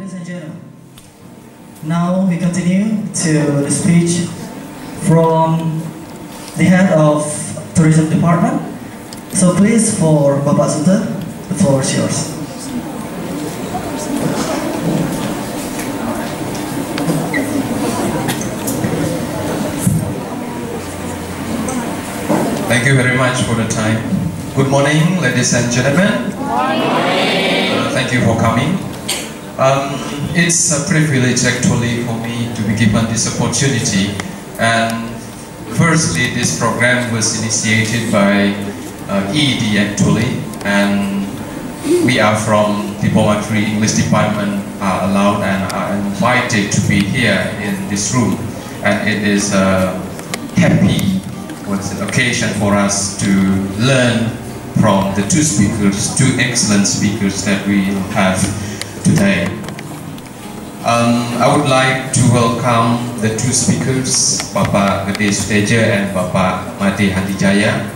Ladies and gentlemen, now we continue to the speech from the head of tourism department. So please, for Bapak Sutta, the floor is yours. Thank you very much for the time. Good morning, ladies and gentlemen. Good morning. Thank you for coming. It's a privilege actually for me to be given this opportunity. And firstly, this program was initiated by EED actually, and we are from Diplomatry English Department are allowed and are invited to be here in this room, and it is a happy occasion for us to learn from the two excellent speakers that we have today. I would like to welcome the two speakers, Bapak Gede Suteja and Bapak Made Handijaya.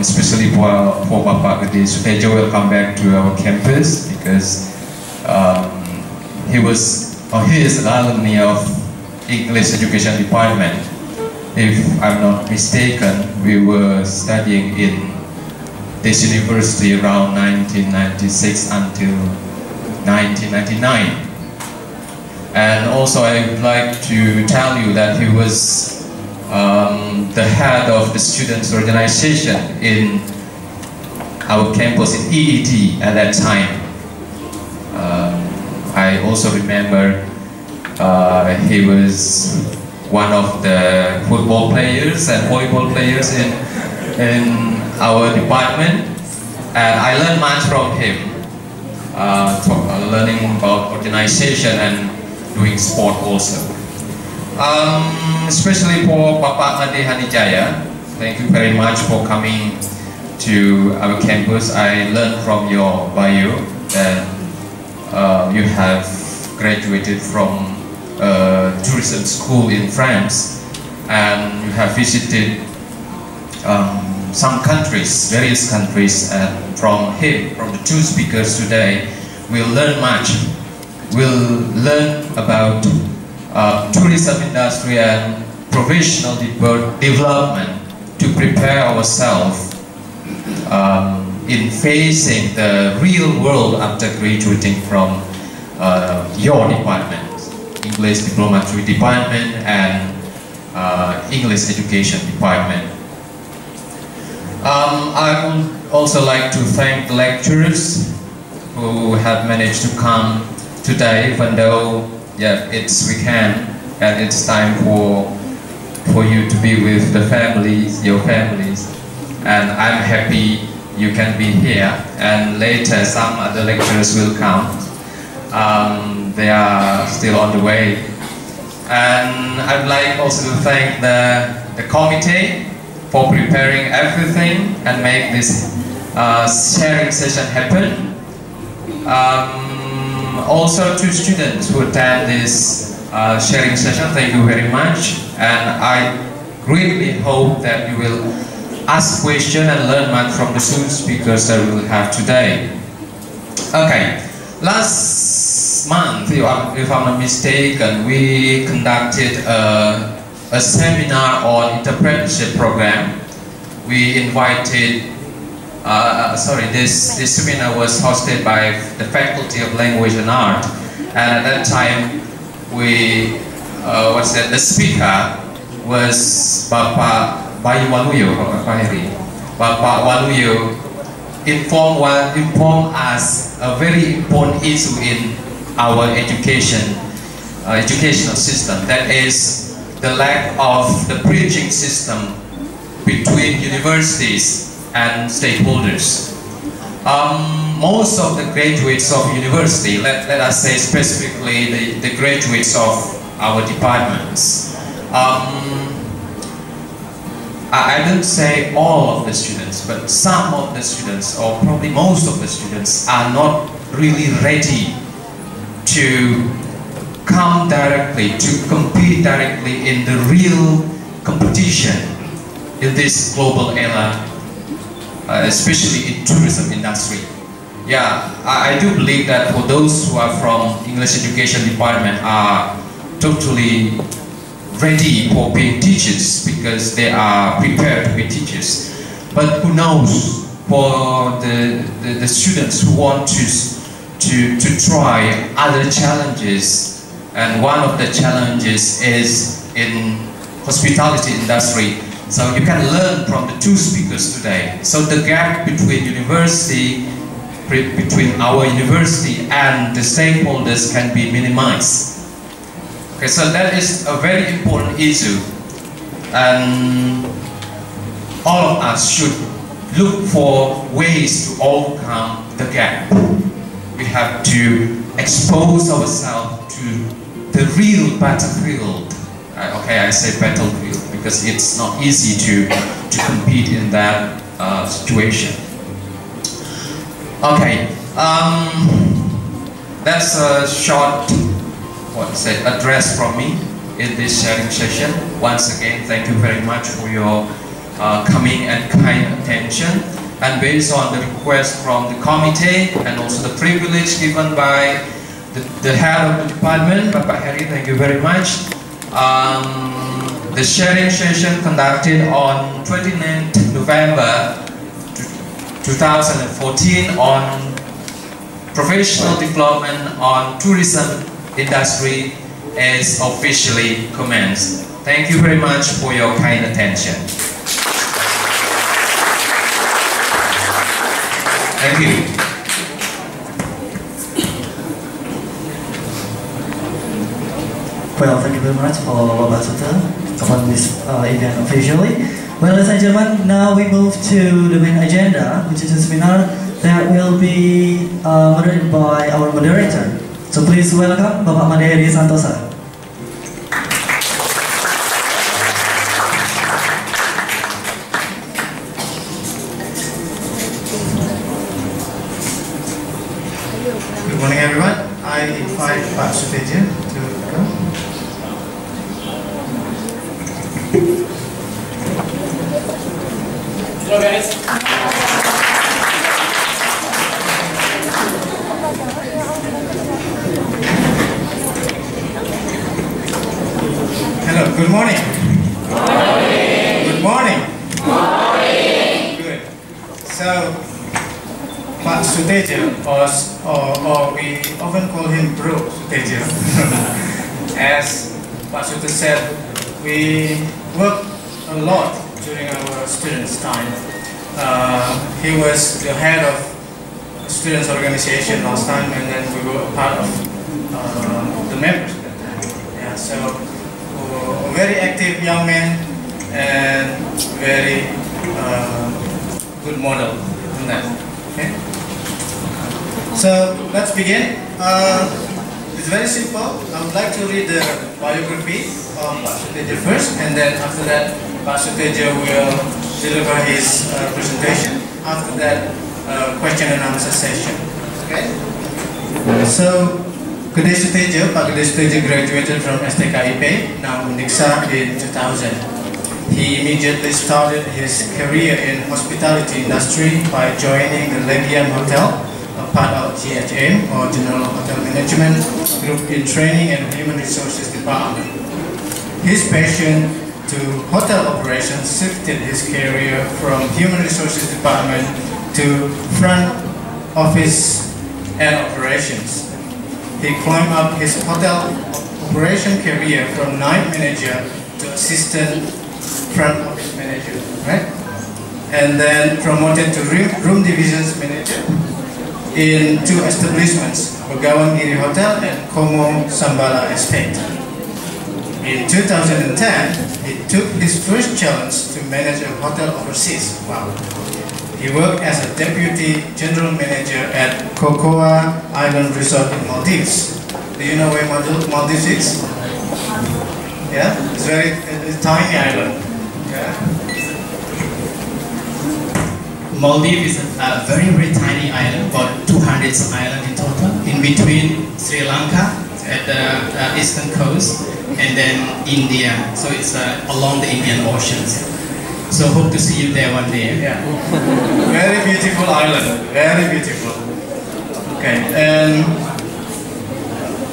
Especially for Bapak Gede Suteja, welcome back to our campus because he is an alumni of English Education Department. If I'm not mistaken, we were studying in this university around 1996 until 1999. And also I would like to tell you that he was the head of the students' organization in our campus in EED at that time. I also remember he was one of the football players and volleyball players in our department, and I learned much from him, learning about organization and doing sport also. Especially for Bapak Made Handijaya, thank you very much for coming to our campus. I learned from your bio that you have graduated from tourism school in France, and you have visited some countries, various countries, and from the two speakers today, we'll learn much. We'll learn about tourism industry and professional development to prepare ourselves in facing the real world after graduating from your department. English Diplomatry Department and English Education Department. I would also like to thank the lecturers who have managed to come today, even though it's weekend and it's time for you to be with the families, your families. And I'm happy you can be here, and later some other lecturers will come. They are still on the way. And I'd like also to thank the committee for preparing everything and make this sharing session happen. Also to students who attend this sharing session, thank you very much. And I really hope that you will ask questions and learn much from the two speakers that we will have today. Okay. Last month, if I'm not mistaken, we conducted a seminar on entrepreneurship program. We invited, this seminar was hosted by the Faculty of Language and Art, and at that time, the speaker was Bapak Bayu Waluyo, Bapak Waluyo inform us a very important issue in our educational system, that is the lack of the bridging system between universities and stakeholders. Most of the graduates of university, let us say specifically the graduates of our departments, I don't say all of the students, but some of the students, or probably most of the students, are not really ready to come directly, to compete directly in the real competition in this global era, especially in tourism industry. Yeah, I do believe that for those who are from English Education Department are totally ready for being teachers because they are prepared to be teachers. But who knows for the students who want to try other challenges, and one of the challenges is in hospitality industry. So you can learn from the two speakers today. So the gap between our university and the stakeholders can be minimized. Okay, so that is a very important issue, and all of us should look for ways to overcome the gap. We have to expose ourselves to the real battlefield. Okay, I say battlefield because it's not easy to compete in that situation. Okay, that's a short address from me in this sharing session. Once again, thank you very much for your coming and kind attention. And based on the request from the committee and also the privilege given by the head of the department, Bapak Heri, thank you very much. The sharing session conducted on 29th November 2014 on professional development on tourism industry is officially commenced. Thank you very much for your kind attention. Thank you. Well, thank you very much for Bapak Sutta upon this event officially. Well, ladies and gentlemen, now we move to the main agenda, which is a seminar that will be moderated by our moderator. So please welcome Bapak Made Handijaya Dewantara. Good morning, everyone. I invite Pak Suteja to come. Hello, guys. Hello, good morning. Good morning. Good. So, Pak Suteja, or we often call him Bro Suteja. As Pak Sute said, we work a lot during our students' time. He was the head of students' organization last time, and then we were part of the members at that time. Yeah, so a very active young man and very good model in that. Okay. So let's begin. It's very simple. I would like to read the biography of Pak Suteja first, and then after that, Pak Suteja will deliver his presentation. After that, question and answer session. Okay. So, Gede Suteja, Pak Gede Suteja graduated from STKIP, now Undiksha, in 2000. He immediately started his career in hospitality industry by joining the Legian Hotel, a part of GHM or General Hotel Management Group in Training and Human Resources Department. His passion to hotel operations shifted his career from Human Resources Department to front office and operations. He climbed up his hotel operation career from night manager to assistant front office manager, right? And then promoted to room divisions manager in two establishments, Begawan Giri Hotel and Como Sambala Estate. In 2010, he took his first challenge to manage a hotel overseas. Wow. He worked as a deputy general manager at Cocoa Island Resort in Maldives. Do you know where Maldives is? Yeah, it's a tiny island. Yeah. Maldives is a very, very tiny island, about 200 islands in total, in between Sri Lanka at the eastern coast and then India. So it's along the Indian Oceans. So hope to see you there one day. Yeah. Very beautiful island, very beautiful. Okay, and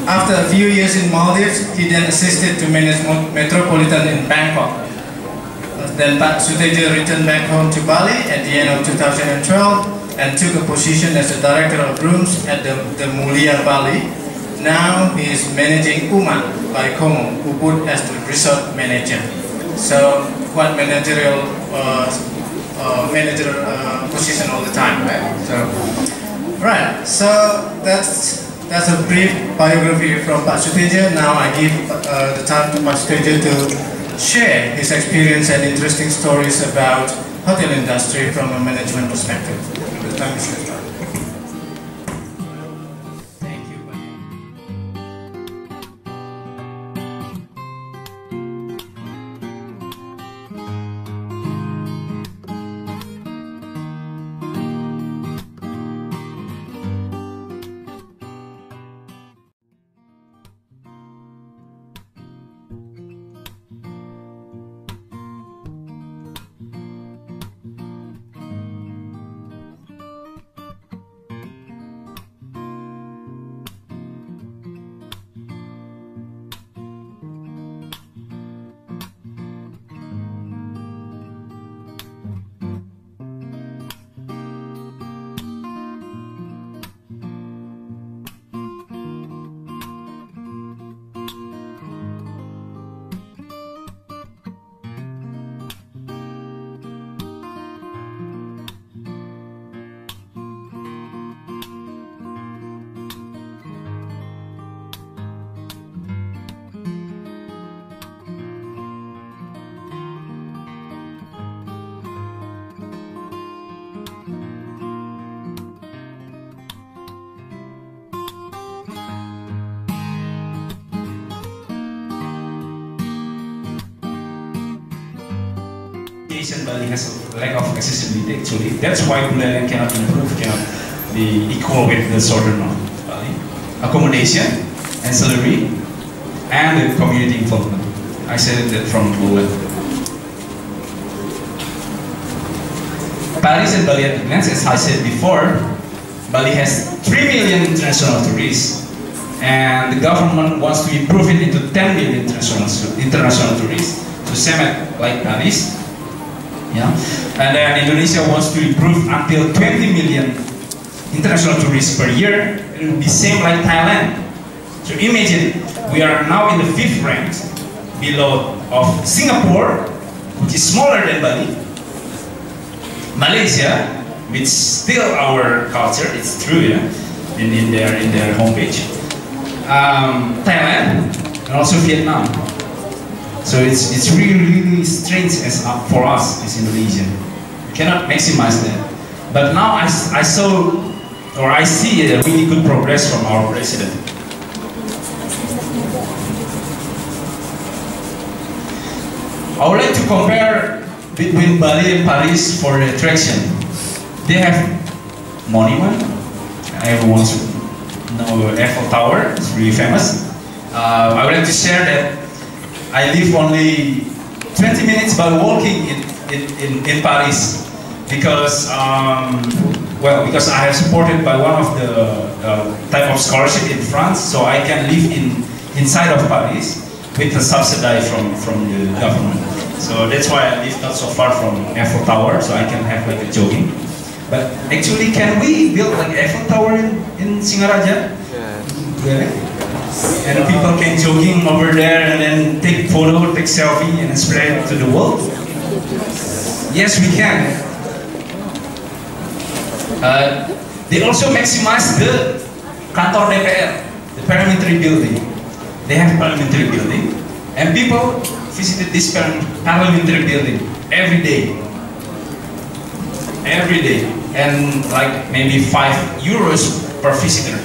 after a few years in Maldives, he then assisted to manage Metropolitan in Bangkok. Then Pak Suteja returned back home to Bali at the end of 2012 and took a position as the director of rooms at the Mulia Bali. Now he is managing Uma by Como, who put as the resort manager. So quite managerial position all the time, right? So that's a brief biography from Pak Suteja. Now I give the time to Pak Suteja to share his experience and interesting stories about hotel industry from a management perspective. The time is yours. Bali has a lack of accessibility actually. That's why Buleleng cannot improve, cannot be equal with the southern North Bali. Accommodation, ancillary, and the community involvement. I said that from Buleleng. Paris and Bali at a glance, as I said before, Bali has 3 million international tourists, and the government wants to improve it into 10 million international tourists, so same like Paris. Yeah. And then Indonesia wants to improve until 20 million international tourists per year. It will be same like Thailand. So imagine we are now in the 5th rank, below of Singapore, which is smaller than Bali. Malaysia, which still our culture, it's true, yeah, in their homepage. Thailand and also Vietnam. So it's really strange as for us as Indonesian. We cannot maximize that. But now I see a really good progress from our president. I would like to compare between Bali and Paris for the attraction. They have monument. Everyone should know Eiffel Tower. It's really famous. I would like to share that I live only 20 minutes by walking in Paris because because I have supported by one of the type of scholarship in France, so I can live inside of Paris with a subsidy from the government. So that's why I live not so far from Eiffel Tower, so I can have like a jogging. But actually, can we build like Eiffel Tower in Singaraja? Yeah. And people can jogging over there and then take photo, take selfie and spread it to the world? Yes, we can. They also maximize the kantor DPR, the parliamentary building. They have parliamentary building and people visited this parliamentary building every day. Every day. And like maybe €5 per visitor.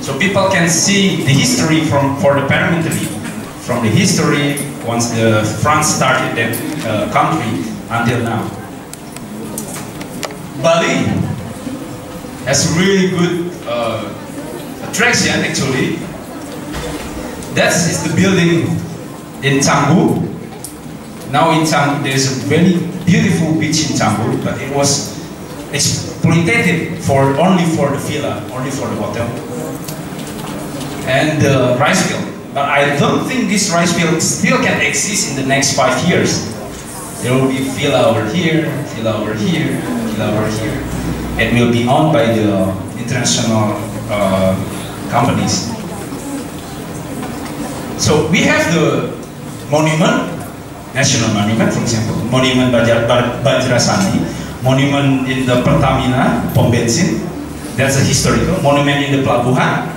So people can see the history for the parliamentary, from the history once the France started that country until now. Bali has really good attraction actually. That is the building in Canggu. Now in Canggu there is a very beautiful beach in Canggu, but exploitative only for the villa, only for the hotel, and the rice field. But I don't think this rice field still can exist in the next 5 years. There will be villa over here, villa over here, villa over here. It will be owned by the international companies. So we have the monument, national monument, for example, monument Bajrasani, monument in the Pertamina, pom bensin, that's a historical, monument in the Pelabuhan.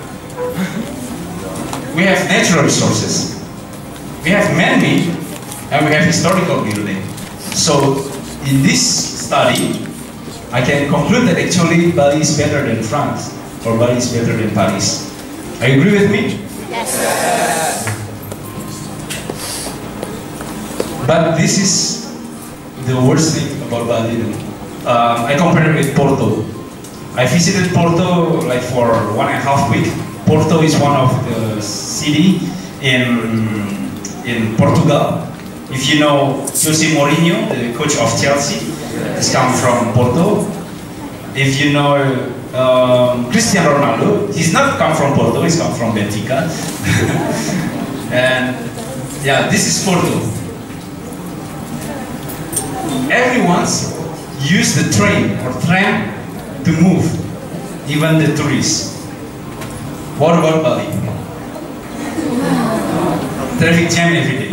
We have natural resources, we have man-made, and we have historical building. So in this study, I can conclude that actually Bali is better than France, or Bali is better than Paris. Are you agree with me? Yes. But this is the worst thing about Bali. I compared it with Porto. I visited Porto like for 1.5 weeks. Porto is one of the city in Portugal. If you know Jose Mourinho, the coach of Chelsea, he's come from Porto. If you know Cristiano Ronaldo, he's not come from Porto, he's come from Benfica. And yeah, this is Porto. Everyone's use the train or tram to move, even the tourists. What about Bali? Traffic jam every day.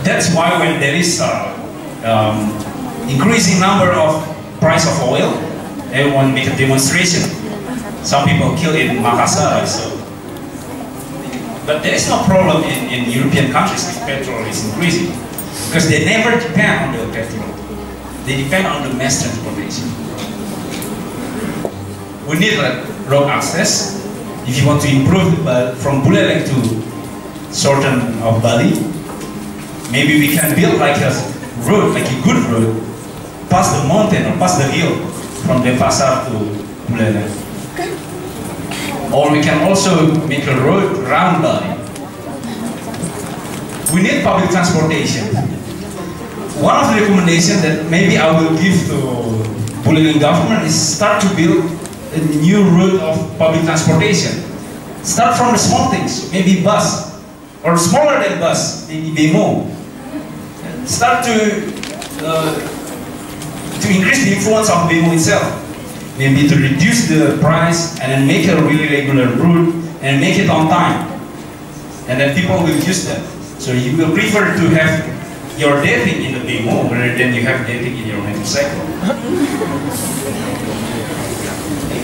That's why when there is increasing number of price of oil, everyone make a demonstration. Some people kill in Makassar also. But there is no problem in European countries if petrol is increasing, because they never depend on the petrol. They depend on the mass transportation. We need like road access. If you want to improve from Buleleng to Sultan of Bali, maybe we can build like a road, like a good road, past the mountain or past the hill from Denpasar to Buleleng. Or we can also make a road around Bali. We need public transportation. One of the recommendations that maybe I will give to Buleleng government is start to build a new route of public transportation. Start from the small things, maybe bus, or smaller than bus, maybe demo. Start to increase the influence of demo itself. Maybe to reduce the price and then make a really regular route and make it on time. And then people will use that. So you will prefer to have your dating in the demo rather than you have dating in your motorcycle.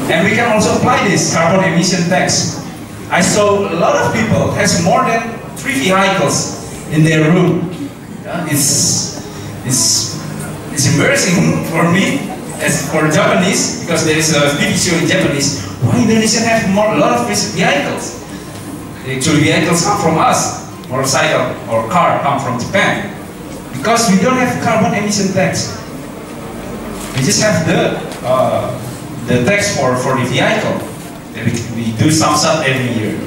And we can also apply this carbon emission tax. I saw a lot of people has more than 3 vehicles in their room. It's embarrassing for me as for Japanese, because there is a TV show in Japanese. Why Indonesia have a lot of vehicles? Actually, vehicles come from us. Motorcycle or car come from Japan. Because we don't have carbon emission tax. We just have the tax for the vehicle. We do some stuff every year.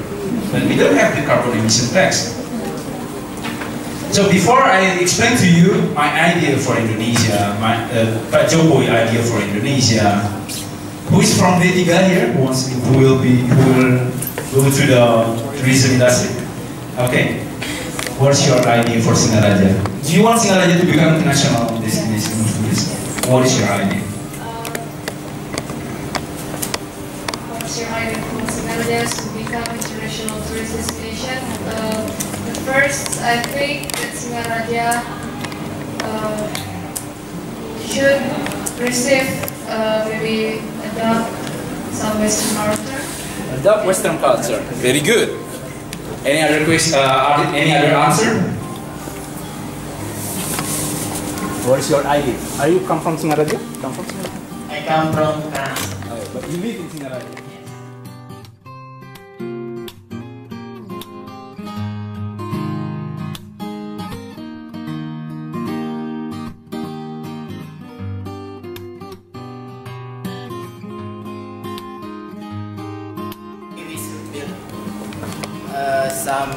But we don't have the carbon emission tax. So before I explain to you my idea for Indonesia, my Pak Jokowi idea for Indonesia, who is from D3 here? Who will go to the tourism industry? Okay. What's your idea for Singaraja? Do you want Singaraja to become national destination of tourism? What is your idea? What's your idea for Singaraja to become international tourist destination? First, I think that Singaraja should receive, maybe adopt some Western culture. Adopt Western culture. Very good. Any other question? Any other answer? What is your idea? Are you come from Singaraja? Come from Singaraja? I come from Canada. Oh, but you live in Singaraja. Some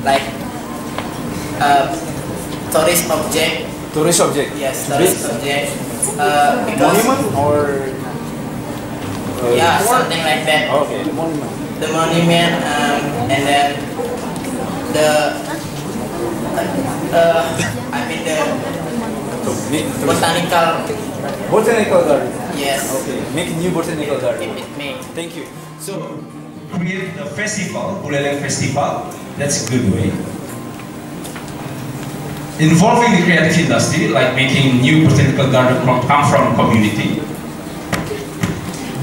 like tourist object Tourist object? Yes, tourist object. Because Monument or? yeah, something like that. Okay, the monument. The monument, and then the I mean the Botanical garden. yes. Okay, make a new botanical garden. It may. Thank you. So, create a festival, Buleleng Festival, that's a good way. Involving the creative industry, like making new botanical garden come from community.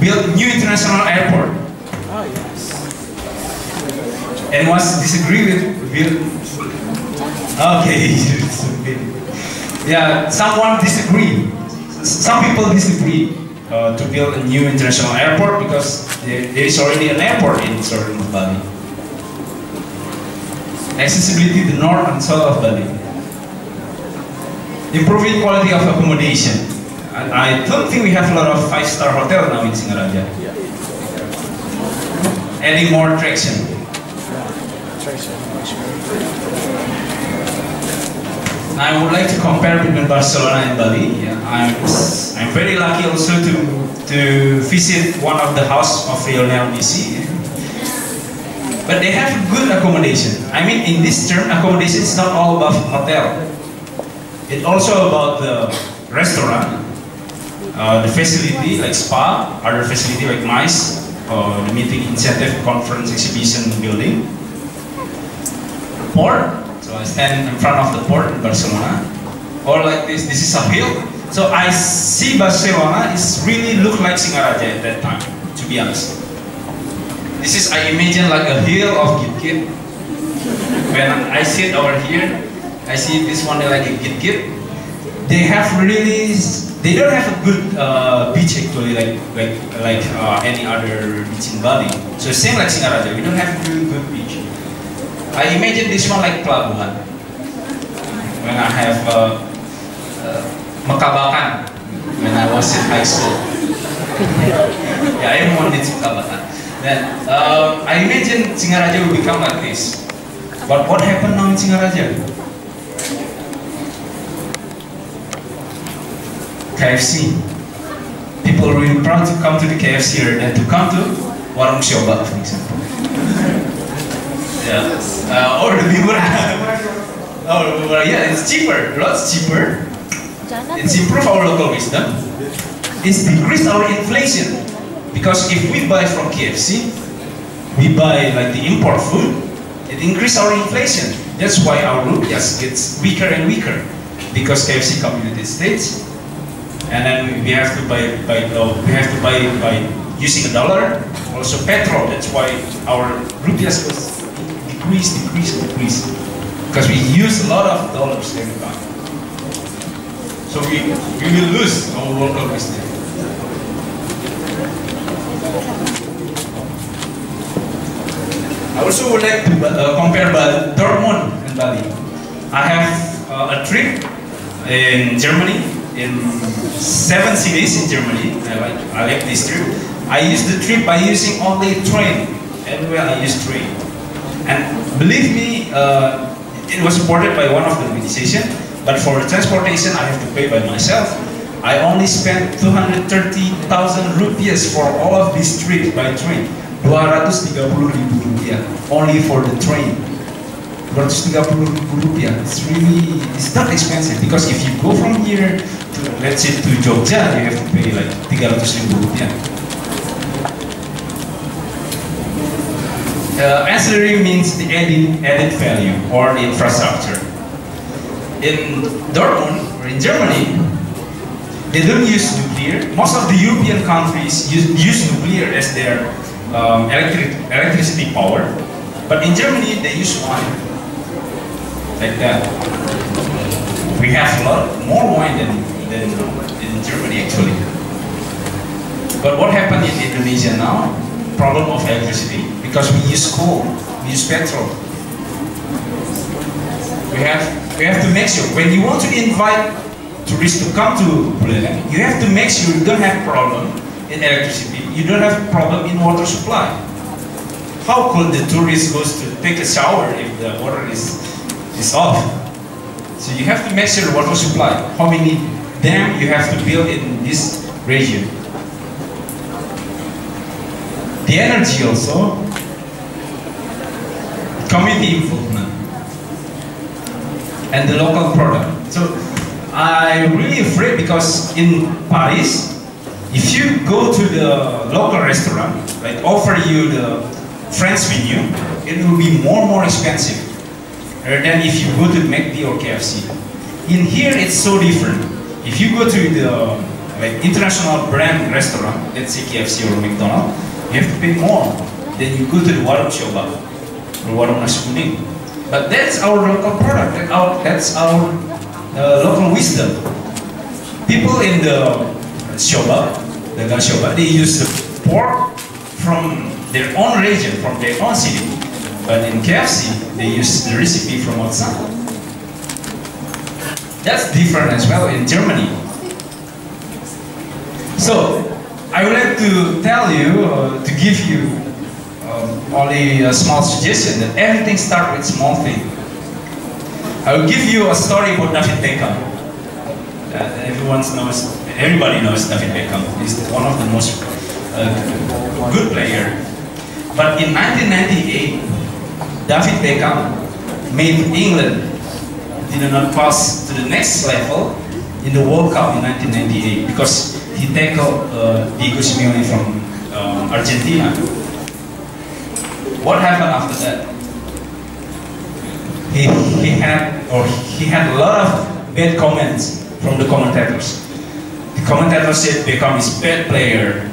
Build new international airport. Oh, yes. Anyone disagree with build? Okay. Yeah, someone disagree. Some people disagree to build a new international airport because there is already an airport in North Bali. Accessibility to north and south of Bali. Improving quality of accommodation. I don't think we have a lot of 5-star hotel now in Singaraja. Adding more attraction. I would like to compare between Barcelona and Bali. Yeah, I'm very lucky also to visit one of the house of Lionel Messi. But they have good accommodation. I mean, in this term, accommodation is not all about hotel. It's also about the restaurant, the facility like spa, other facility like MICE, the meeting, incentive, conference, exhibition, building. Port. So I stand in front of the port in Barcelona, or like this. This is a hill. So I see Barcelona is really look like Singaraja at that time. To be honest, this is I imagine like a hill of Git. When I sit over here, I see this one like a Git. They have really. They don't have a good beach actually, like any other beach in Bali. So same like Singaraja, we don't have really good beach. I imagine this one like pelabuhan. When I have Mekabakan when I was in high school. Yeah, everyone needs Mekabakan. Then I imagine Singaraja will become like this. But what happened now in Singaraja? KFC. People are really proud to come to the KFC here than to come to Warung Sioba, for example. Yeah. Or the yeah, it's cheaper, lots cheaper. It's improved our local wisdom. It's decreased our inflation. Because if we buy from KFC, we buy like the import food, it increases our inflation. That's why our rupiahs gets weaker and weaker. Because KFC come to the United States, and then we have to buy by using a dollar, also petrol. That's why our rupiahs goes decrease, because we use a lot of dollars every time. So we will lose our local business. I also would like to compare Dortmund and Bali. I have a trip in Germany, in 7 cities in Germany. I like this trip. I used the trip by using only train. Everywhere I use train. And believe me, it was supported by one of the organizations, but for transportation I have to pay by myself. I only spent 230,000 rupiahs for all of this trip by train. 230,000 rupiah only for the train. 230,000 rupiah. It's not expensive, because if you go from here to, let's say, to Jogja, you have to pay like 300,000 rupiah. Ancillary means the added value or the infrastructure. In Dortmund or in Germany, they don't use nuclear. Most of the European countries use nuclear as their electricity power, but in Germany they use wine, like that. We have a lot more wine than in Germany actually. But what happened in Indonesia now? Problem of electricity, because we use coal, we use petrol. We have to make sure when you want to invite tourists to come to Buleleng, you have to make sure you don't have problem in electricity, you don't have problem in water supply. How could the tourist goes to take a shower if the water is off? So you have to measure the water supply. How many dam you have to build in this region. The energy also, community involvement, and the local product. So I'm really afraid because in Paris, if you go to the local restaurant, like offer you the French menu, it will be more expensive than if you go to McD or KFC. In here, it's so different. If you go to the international brand restaurant, let's say KFC or McDonald's, you have to pay more than you go to the warung coba or warung nasi kuning. But that's our local product. That's our local wisdom. People in the shoba, the gas shoba, they use the pork from their own region, from their own city. But in KFC, they use the recipe from outside. That's different as well in Germany. So, I would like to tell you, to give you only a small suggestion that everything starts with small thing. I will give you a story about David Beckham. Everybody knows David Beckham. He's one of the most good player. But in 1998, David Beckham made England did not pass to the next level in the World Cup in 1998 because he tackled Diego Simeone from Argentina. What happened after that? He had a lot of bad comments from the commentators. The commentators said Beckham is a bad player.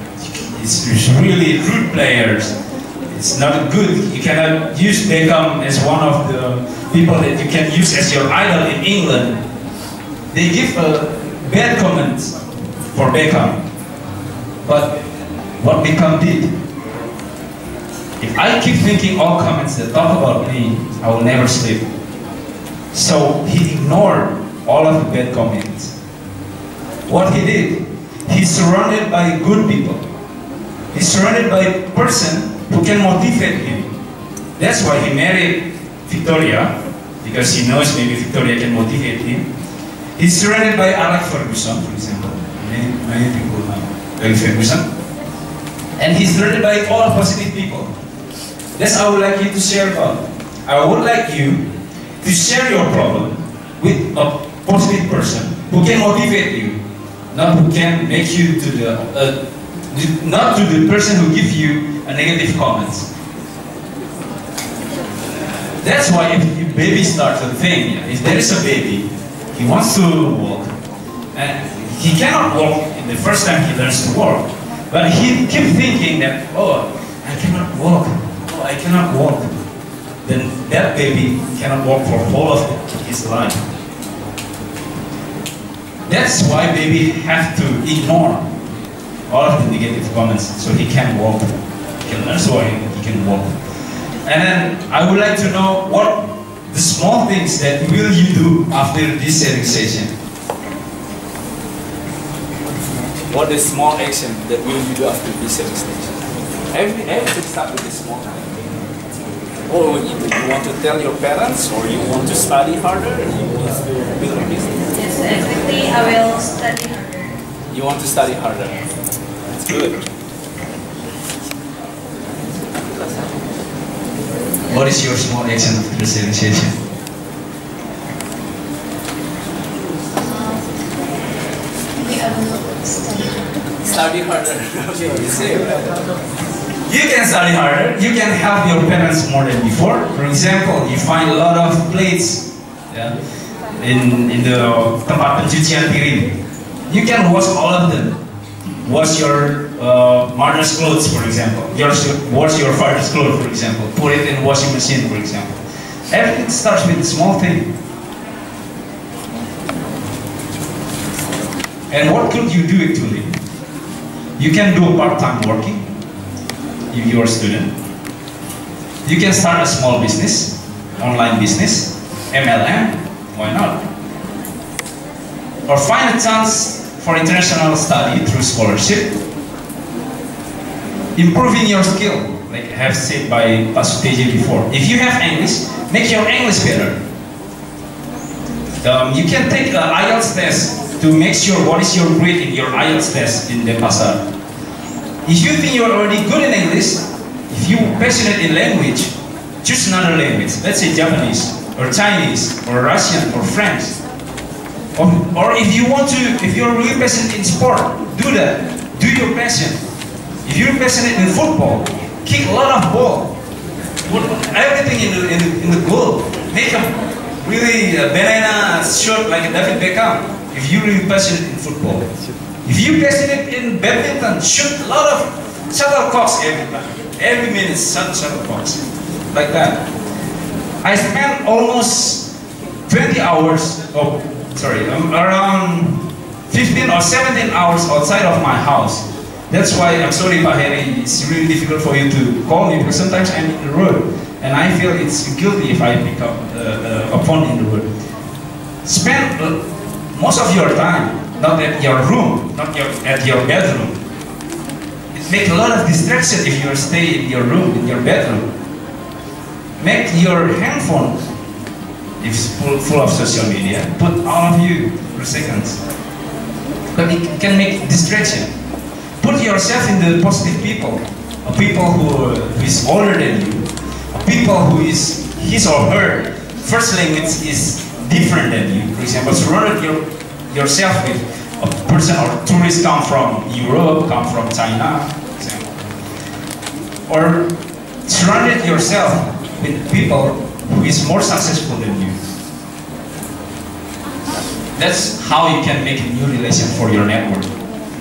He's really rude players. It's not good. You cannot use Beckham as one of the people that you can use as your idol in England. They give bad comments for Beckham. But what Beckham did, if I keep thinking all comments that talk about me, I will never sleep. So he ignored all of the bad comments. What he did, he's surrounded by good people. He's surrounded by a person who can motivate him. That's why he married Victoria, because he knows maybe Victoria can motivate him. He's surrounded by Alex Ferguson, for example. Many people know Alex Ferguson. And he's surrounded by all positive people. That's how I would like you to share about. I would like you to share your problem with a positive person who can motivate you, not who can make you to the not to the person who gives you a negative comments. That's why if your baby starts a thing, if there is a baby, he wants to walk, and he cannot walk in the first time he learns to walk, but he keeps thinking that, oh, I cannot walk, oh, I cannot walk. Then that baby cannot walk for whole of his life. That's why baby have to ignore all of the negative comments so he can walk. He can learn so he can walk. And then I would like to know what the small things that will you do after this sharing session. What is small action that will you do after this sharing session? Everything starts with this small thing. Or you want to tell your parents, or you want to study harder, or you want to build a business? Yes, exactly. I will study harder. You want to study harder? Yes. That's good. What is your small action after the sharing session? Maybe I will study harder. Study harder. Okay, you say. You can study harder. You can help your parents more than before. For example, you find a lot of plates, yeah, in the tempat pencucian piring. You can wash all of them. Wash your mother's clothes, for example. Wash your father's clothes, for example. Put it in washing machine, for example. Everything starts with a small thing. And what could you do actually? You can do part-time working if you're a student. You can start a small business, online business, MLM, why not? Or find a chance for international study through scholarship. Improving your skill, like I have said by Pak Suteja before. If you have English, make your English better. You can take an IELTS test to make sure what is your grade in your IELTS test in Denpasar. If you think you're already good in English, if you're passionate in language, choose another language. Let's say Japanese, or Chinese, or Russian, or French. Or if you want to, if you're really passionate in sport, do that. Do your passion. If you're passionate in football, kick a lot of ball. Put everything in the goal. Make a really banana shot like David Beckham. If you're really passionate in football. If you're passionate in badminton, shoot a lot of shuttlecocks every time. Every minute, shuttlecocks. Like that. I spent almost 20 hours, around 15 or 17 hours outside of my house. That's why I'm sorry, Pak Heri, it's really difficult for you to call me because sometimes I'm in the road and I feel it's guilty if I pick up a phone in the road. Spend most of your time not at your room, not at your bedroom. It makes a lot of distraction if you stay in your room, in your bedroom. Make your handphone, if it's full of social media, put all of you for seconds. But it can make distraction. Put yourself in the positive people, people who is older than you, people who is his or her first language is different than you. For example, surround yourself with a person or tourist come from Europe, come from China, for example. Or surround yourself with people who is more successful than you. That's how you can make a new relation for your network.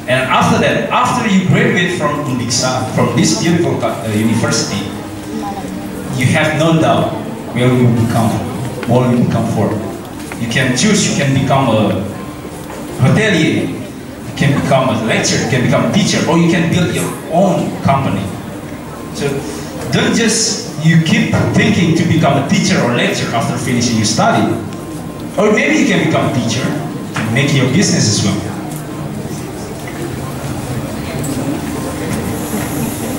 And after that, after you graduate from Undiksha, from this beautiful university, you have no doubt where you become, what you become for. You can choose, you can become a hotelier, you can become a lecturer, you can become a teacher, or you can build your own company. So don't just you keep thinking to become a teacher or lecturer after finishing your study. Or maybe you can become a teacher and make your business as well.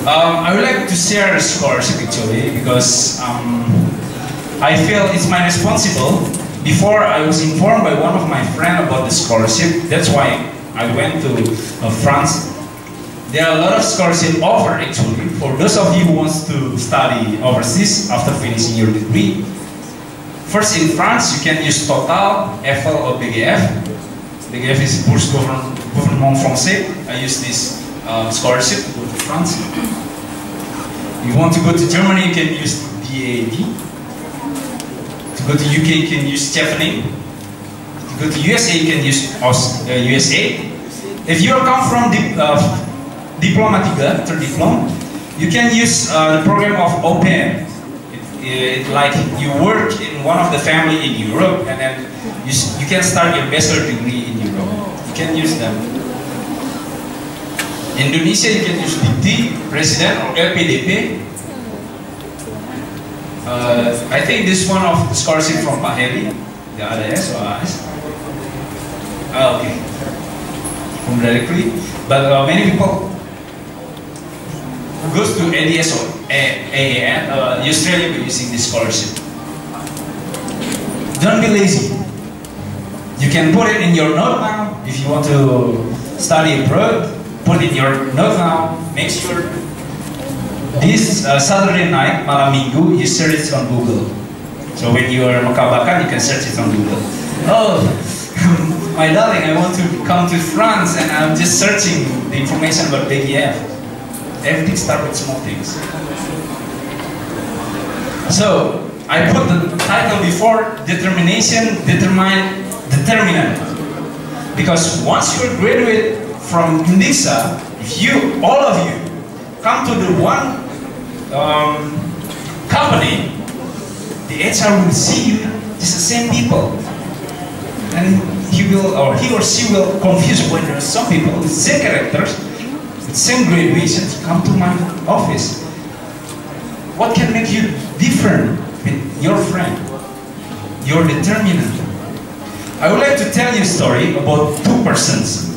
I would like to share a scholarship actually because I feel it's my responsible. Before I was informed by one of my friends about the scholarship, that's why I went to France. There are a lot of scholarships offered actually for those of you who wants to study overseas after finishing your degree. First in France, you can use Total, EFL or BGF. BGF is Bourse Gouvernement Français. I use this scholarship to go to France. You want to go to Germany, you can use EED. To go to UK, you can use Chevening. To go to USA, you can use USA. If you come from Diplomatica, third diploma, you can use the program of OPEN. It's like you work in one of the family in Europe and then you can start your bachelor degree in Europe. You can use them. Indonesia, you can use DT, President or LPDP. I think this one of the scholarship from Pak Heri, the other S or AS. Okay. From directly. But many people who goes to ADS or AAN, Australia will be using this scholarship. Don't be lazy. You can put it in your note now. If you want to study abroad, put in your note now. Make sure this Saturday night, malam minggu, you search it on Google. So when you are makabakan, you can search it on Google. Oh, my darling, I want to come to France and I'm just searching the information about BGF. Everything starts with small things. So, I put the title before determination, determinant. Because once you graduate from Undiksha, if you, all of you, come to the one company, the HR will see you, it's the same people. And he will, or he or she will confuse when there are some people with same characters, with same graduations, come to my office. What can make you different with your friend? Your determinant. I would like to tell you a story about two persons.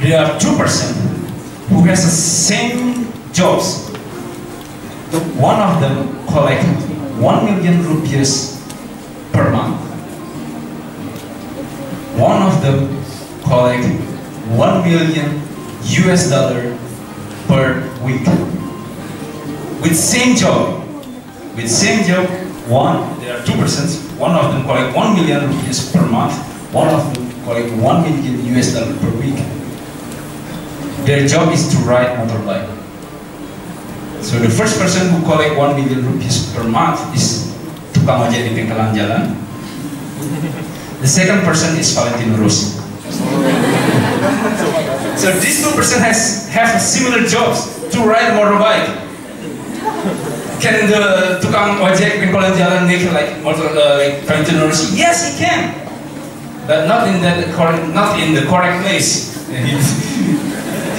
There are two persons who has the same jobs. One of them collect 1 million rupees per month. of them collect $1 million per week. With same job, there are two persons. One of them collect 1 million rupees per month. One of them collect $1 million per week. Their job is to ride motorbike. So the first person who collect 1 million rupees per month is tukang ojek di pangkalan jalan. The second person is Valentino Rossi. So these two persons have similar jobs to ride motorbike. Can the tukang ojek pangkalan jalan make like Valentino Rossi? Yes, he can, but not in the correct place.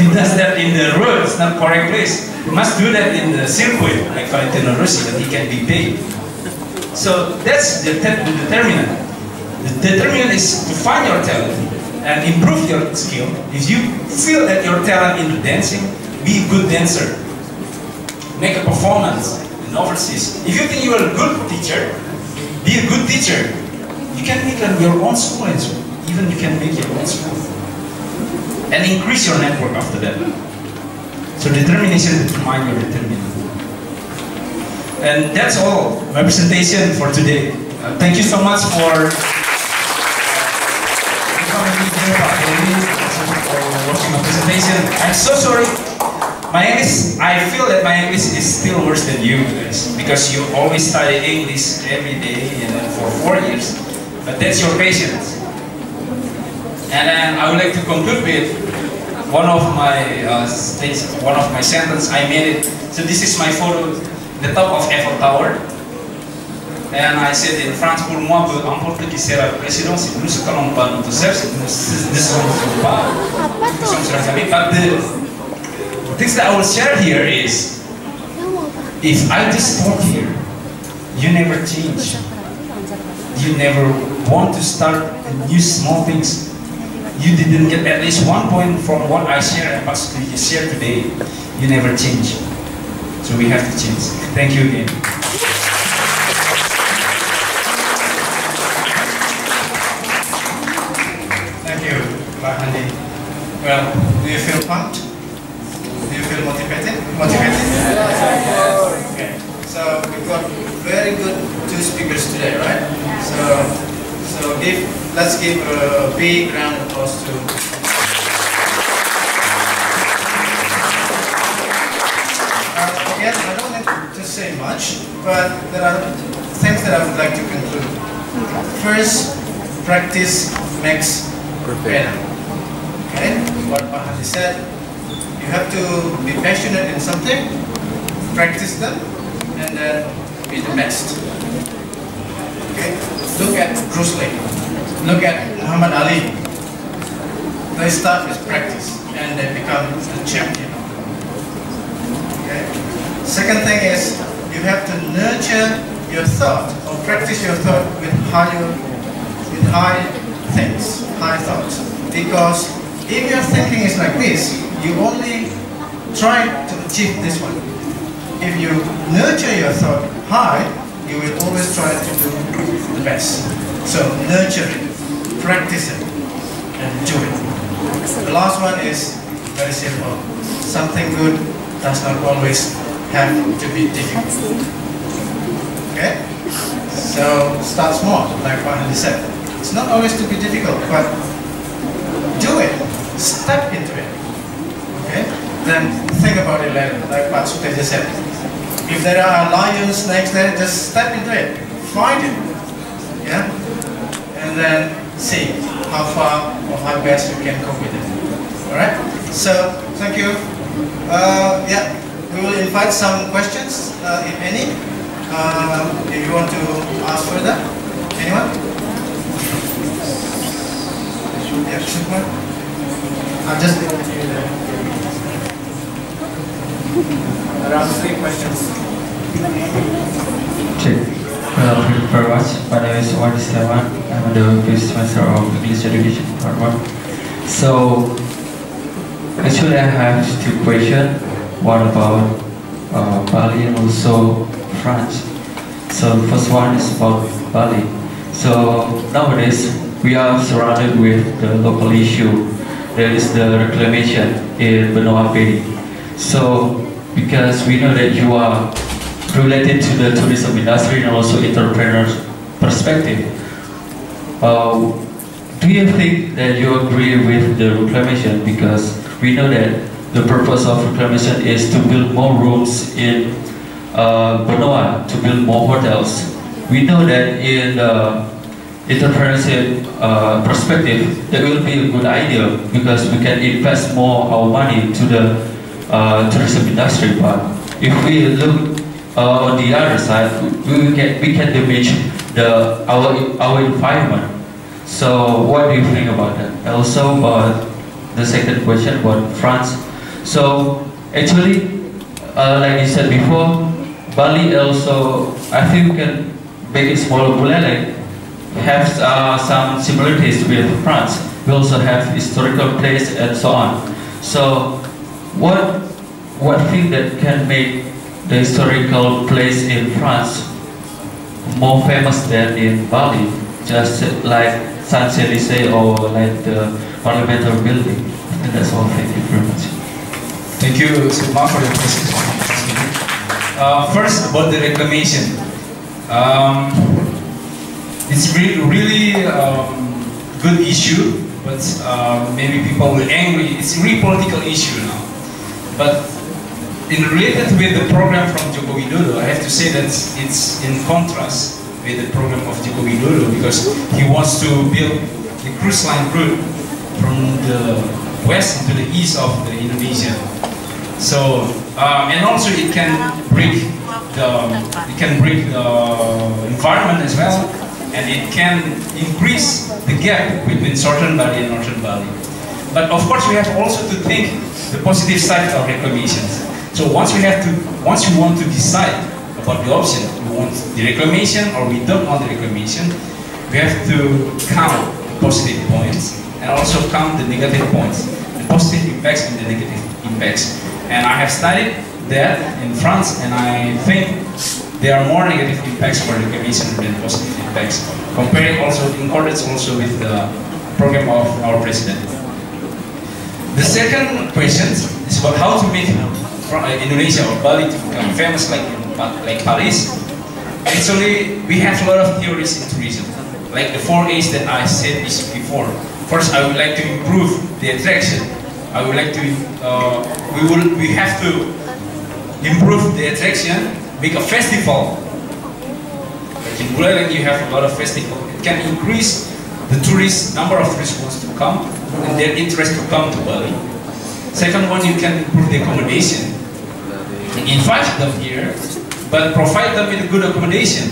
He does that in the roads, not correct place. He must do that in the circuit, like Valentino Rossi, that he can be paid. So that's the determinant. The determinant is to find your talent and improve your skill. If you feel that your talent in dancing, be a good dancer. Make a performance in overseas. If you think you are a good teacher, be a good teacher. You can make your own school, even you can make your own school. And increase your network after that. So determination determines your determinant. And that's all my presentation for today. Thank you so much for coming here, for watching my presentation. I'm so sorry. I feel that my English is still worse than you guys, because you always study English every day and for 4 years. But that's your patience. And then I would like to conclude with one of my sentences. I made it. So this is my photo, the top of Eiffel Tower. And I said in France, pour moi, peu importe qui sera le président, c'est nous ce que l'on parle de ça, c'est nous ce qu'on parle. But the things that I will share here is, if I just talk here, you never change. You never want to start new small things. You didn't get at least 1 point from what I share and possibly share today. You never change. So we have to change. Thank you again. Thank you, Made Handi. Well, do you feel pumped? Do you feel motivated? Okay. So we've got very good 2 speakers today, right? So let's give a big round of applause to. Again, I don't need to say much, but there are things that I would like to conclude. First, practice makes better. Okay, what Made Handi said. You have to be passionate in something, practice them, and then be the best. Okay, look at Bruce Lee, look at Muhammad Ali. They start with practice and they become the champion. Okay. Second thing is, you have to nurture your thought or practice your thought with high things, high thoughts. Because if your thinking is like this, you only try to achieve this one. If you nurture your thought high, you will always try to do the best. So nurture it, practice it, and do it. The last one is very simple. Something good does not always have to be difficult. Okay? So start small, like Made Handi said. It's not always to be difficult, but do it. Step into it. Okay? Then think about it later, like what Suteja said. If there are lions, snakes there, just step into it. Find it. Yeah? And then see how far or how best you can cope with it. Alright? So, thank you. Yeah, we will invite some questions, if any. If you want to ask further. Anyone? Yeah, Shukman? I'll just leave it to you there. Around 3 questions. Hello, thank you very much. My name is Omar Islaman. I'm the first semester of English Education Department. So, actually I have 2 questions. One about Bali and also France. So the first one is about Bali. So nowadays we are surrounded with the local issue. There is the reclamation in Benua Bay. So, because we know that you are related to the tourism industry and also entrepreneurs perspective, do you think that you agree with the reclamation? Because we know that the purpose of reclamation is to build more rooms in Benua, to build more hotels. We know that in the entrepreneurship perspective, that will be a good idea because we can invest more our money to the tourism industry. But if we look on the other side, we can damage our environment. So what do you think about that? Also, the second question about France. So actually, like you said before, Bali also, I think we can make it smaller. Buleleng have some similarities with France. We also have historical place and so on. So what thing that can make the historical place in France more famous than in Bali? Just like Champs-Élysées or like the parliamentary building. I think that's all. Thank you very much. Thank you so much for your question. First, about the reclamation. It's really good issue, but maybe people will angry. It's a really political issue now. But in related with the program from Joko Widodo, I have to say that it's in contrast with the program of Joko Widodo because he wants to build the cruise line route from the west into the east of the Indonesia. So and also it can break the environment as well, and it can increase the gap between Southern Bali and Northern Bali. But of course, we have also to think the positive side of reclamations. So once you want to decide about the option, we want the reclamation or we don't want the reclamation, we have to count the positive points and also count the negative points, the positive impacts and the negative impacts. And I have studied that in France, and I think there are more negative impacts for reclamation than positive impacts, comparing also in accordance also with the program of our president. The second question is about how to make Indonesia or Bali to become famous like Paris. Actually, we have a lot of theories in tourism, like the 4 A's that I said before. First, I would like to improve the attraction. I would like to, we have to improve the attraction, make a festival. Like in Buleleng, you have a lot of festivals. It can increase the number of tourists who wants to come and their interest to come to Bali. Second one, you can improve the accommodation. Invite them here, but provide them with a good accommodation.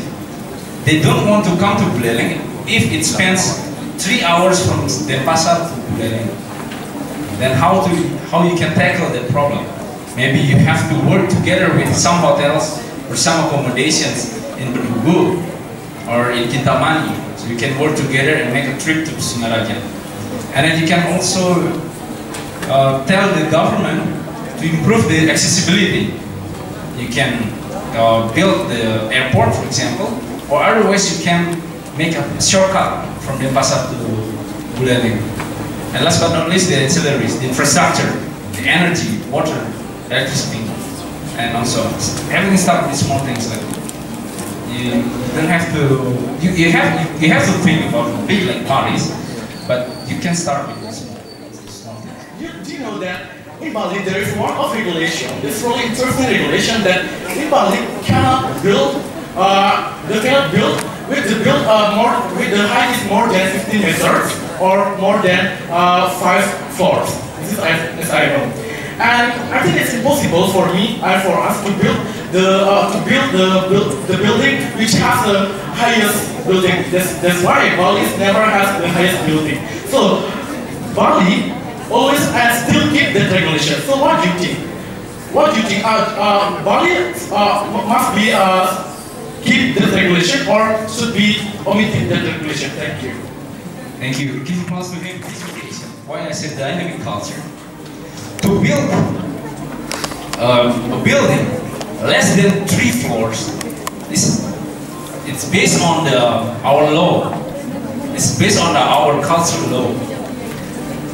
They don't want to come to Buleleng if it spends 3 hours from Denpasar to Buleleng. Then how you can tackle that problem? Maybe you have to work together with some hotels or some accommodations in Bedugul or in Kintamani. So you can work together and make a trip to SINGARAJA. And then you can also tell the government to improve the accessibility. You can build the airport, for example, or otherwise you can make a shortcut from Denpasar to Buleleng. And last but not least, the ancillaries, the infrastructure, the energy, water, electricity, and also everything starts with small things like you don't have to. You have to think about big like Paris, but you can start with this small things. Do you know that in Bali there is one of regulation, it's really interesting regulation that in Bali cannot build. They cannot build with the height is more than 15 meters or more than 5 floors. This is as I know. And I think it's impossible for me and for us to build the building which has the highest building. That's why Bali never has the highest building. So Bali always and still keep that regulation. So what do you think? What do you think? Bali must be keep that regulation or should be omitting that regulation? Thank you. Thank you. Give applause to him. Why I said dynamic culture. To build a building less than 3 floors, it's based on our law. It's based on our cultural law.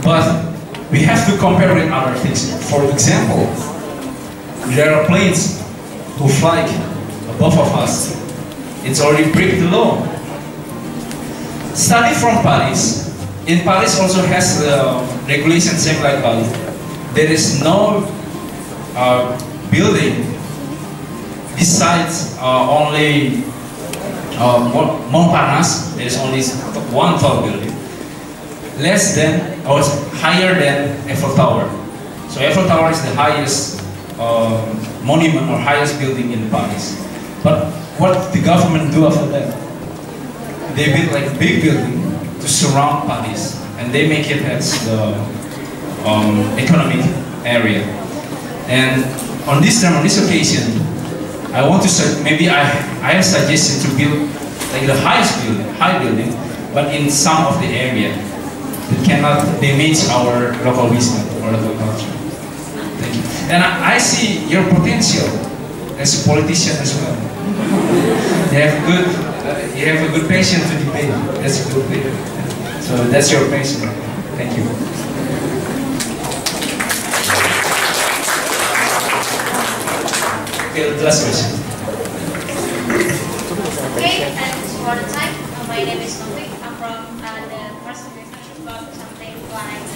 But we have to compare with other things. For example, there are planes who fly above of us. It's already break the law. Study from Paris. In Paris also has the regulation same like Bali. There is no building besides only Montparnasse. There is only one tall building, less than or higher than Eiffel Tower. So Eiffel Tower is the highest monument or highest building in Paris. But what the government do after that? They build like a big building to surround Paris, and they make it as the economic area. And on this time, on this occasion, I want to say maybe I have suggested to build like the highest building, high building, but in some of the area that cannot damage our local wisdom or local culture. Thank you. And I see your potential as a politician as well. You have a good passion to debate. That's a good thing. So that's your passion. Thank you. Okay, the last question. Okay, and for the time, my name is Novik. I'm from the first question about something like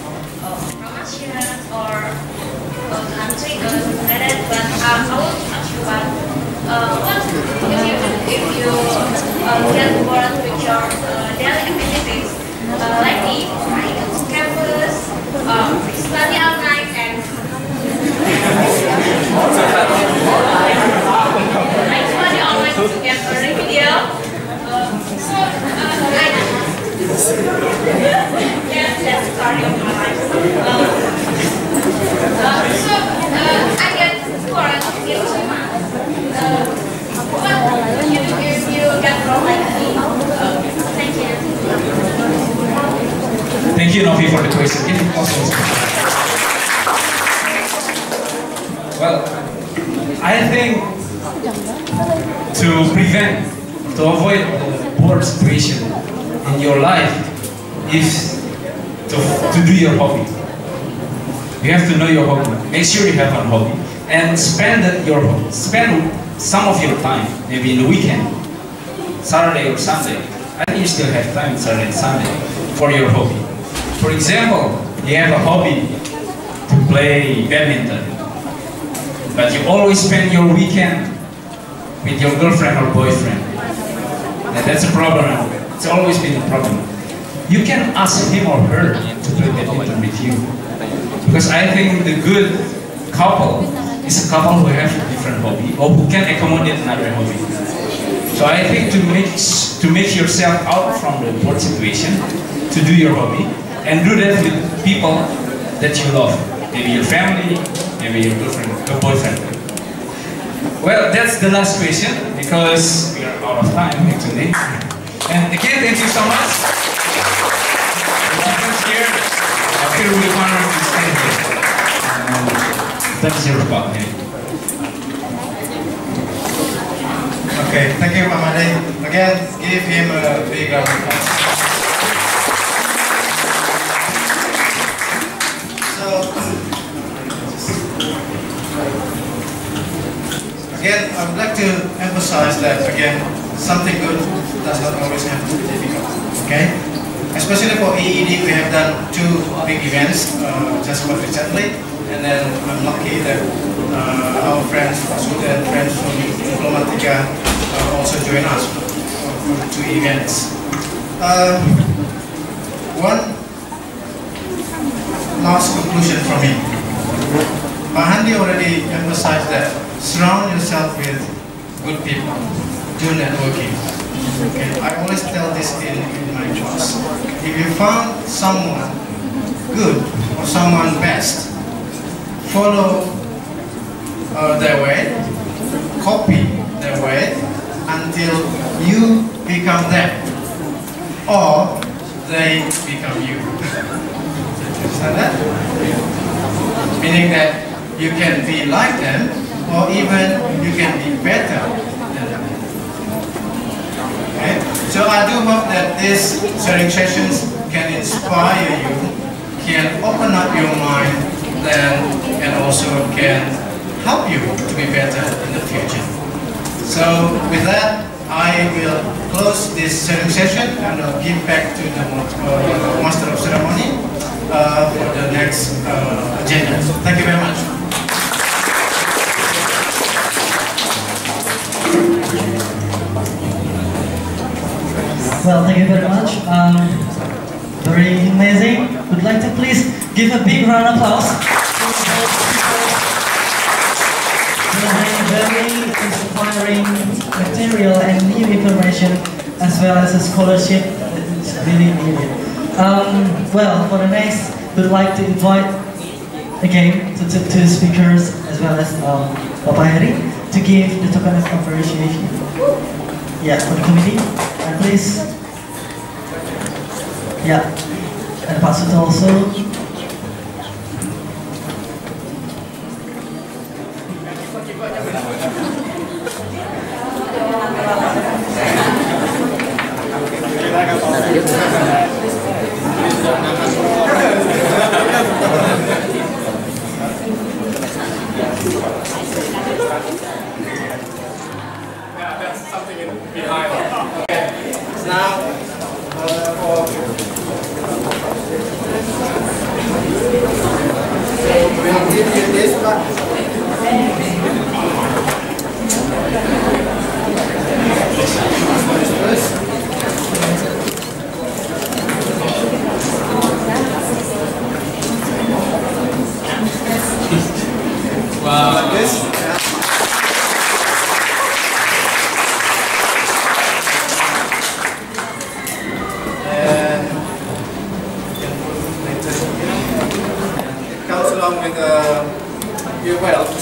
promotion or country or something like that. But I want to ask you about what if you get bored with your daily activities, like the campus, study all night, and I study online to get a video. Yes, that's the story of my life. I get bored in 2 months. What you get from like me? Thank you. Thank you, Novi, for the question. Well, I think to avoid the bored situation in your life is to do your hobby. You have to know your hobby. Make sure you have a hobby and spend some of your time, maybe in the weekend, Saturday or Sunday. I think you still have time Saturday and Sunday for your hobby. For example, you have a hobby to play badminton, but you always spend your weekend with your girlfriend or boyfriend. And that's a problem. It's always been a problem. You can ask him or her to play badminton with you. Because I think the good couple is a couple who have a different hobby or who can accommodate another hobby. So I think to make yourself out from the bored situation, to do your hobby, and do that with people that you love. Maybe your family, maybe your girlfriend, your boyfriend. Well, that's the last question because we are out of time actually. And again, thank you so much. Here, I feel really honored to stay here. That's your spot. Okay, thank you, Mamade. Again, give him a big round of applause. Again, I would like to emphasize that, again, something good does not always have to be difficult, okay? Especially for EED, we have done 2 big events just quite recently, and then I'm lucky that our friends from Sudan, friends from Diplomatica also join us for 2 events. One last conclusion from me. Made Handi already emphasized that surround yourself with good people, do networking. Okay. I always tell this in my class. If you found someone good or someone best, follow their way, copy their way until you become them or they become you. Understand that? Meaning that you can be like them, or even you can be better than them. Okay? So I do hope that these sharing sessions can inspire you, can open up your mind, and also can help you to be better in the future. So with that, I will close this sharing session and I'll give back to the Master of Ceremony for the next agenda. Thank you very much. Well, thank you very much. Very amazing. Would like to please give a big round of applause. Very inspiring material and new information, as well as a scholarship that is really needed. Well, for the next, we'd like to invite again two speakers, as well as Bapak Heri, to give the token of appreciation. Yeah, for the committee. And please, yeah, and Pak Suto also.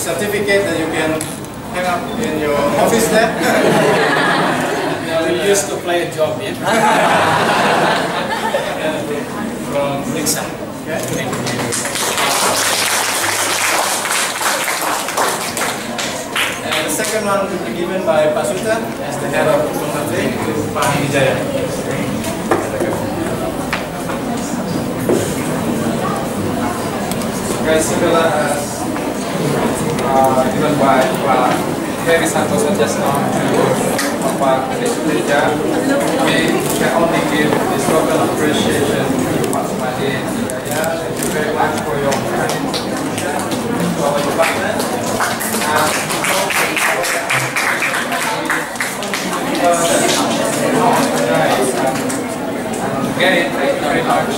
Certificate that you can hang up in your office there. We used to play a job, yeah? From Undiksha. Okay. Thank you. And the second one will be given by Pak Suta as the head of Made Handijaya. Guys, similar as given by Heri Santoso just now to Pak Handijaya, we can only give this token of appreciation to Pak Made Handijaya. Thank you very much for your kind contribution to our department. Again, thank you very much.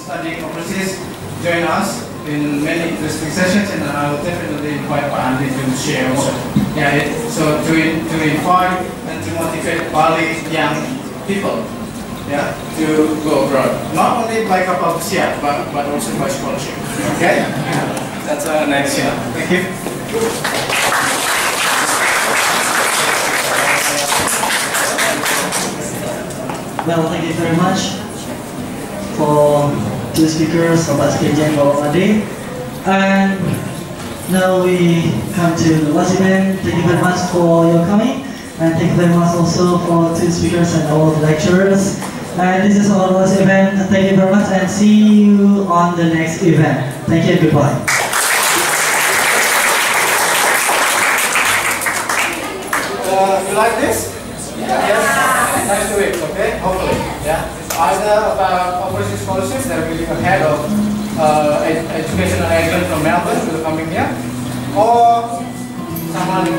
Studying overseas, join us in many interesting sessions, and I will definitely invite Pak Andi to share also. Yeah, so to invite and to motivate Bali young people, yeah, to go abroad. Not only by kapal pesiar, but also by scholarship. Okay, that's our next year. Thank you. Well, thank you very much for two speakers, Bapak Sekjen and Bapak Made. And now we come to the last event. Thank you very much for your coming, and thank you very much also for two speakers and all the lecturers. And this is our last event. Thank you very much, and see you on the next event. Thank you and goodbye. You like this? Yes. Nice to it. Okay. Hopefully. Yeah. Either about overseas scholarships that will be ahead of educational agent from Melbourne will coming here, or someone,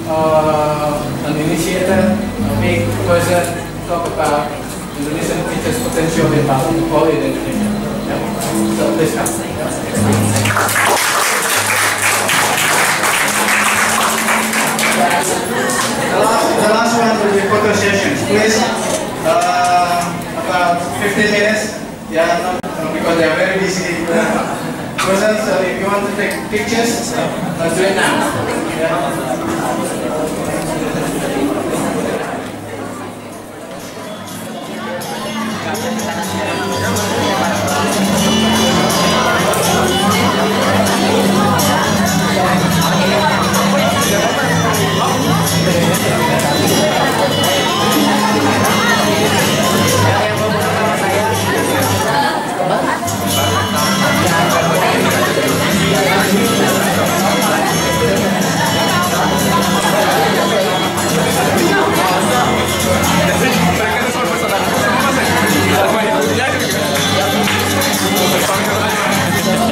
an initiator, a big person, talk about Indonesian teachers' potential in Bali or in Indonesia. Yeah. So please come. The last one will be photo sessions. Please, about 15 minutes. Yeah, because they are very busy person. So if you want to take pictures, let's do it now. Yeah.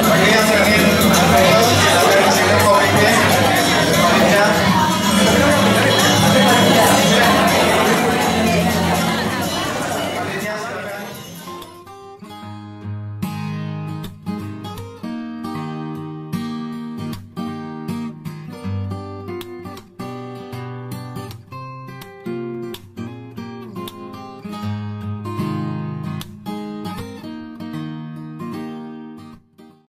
Bagi yang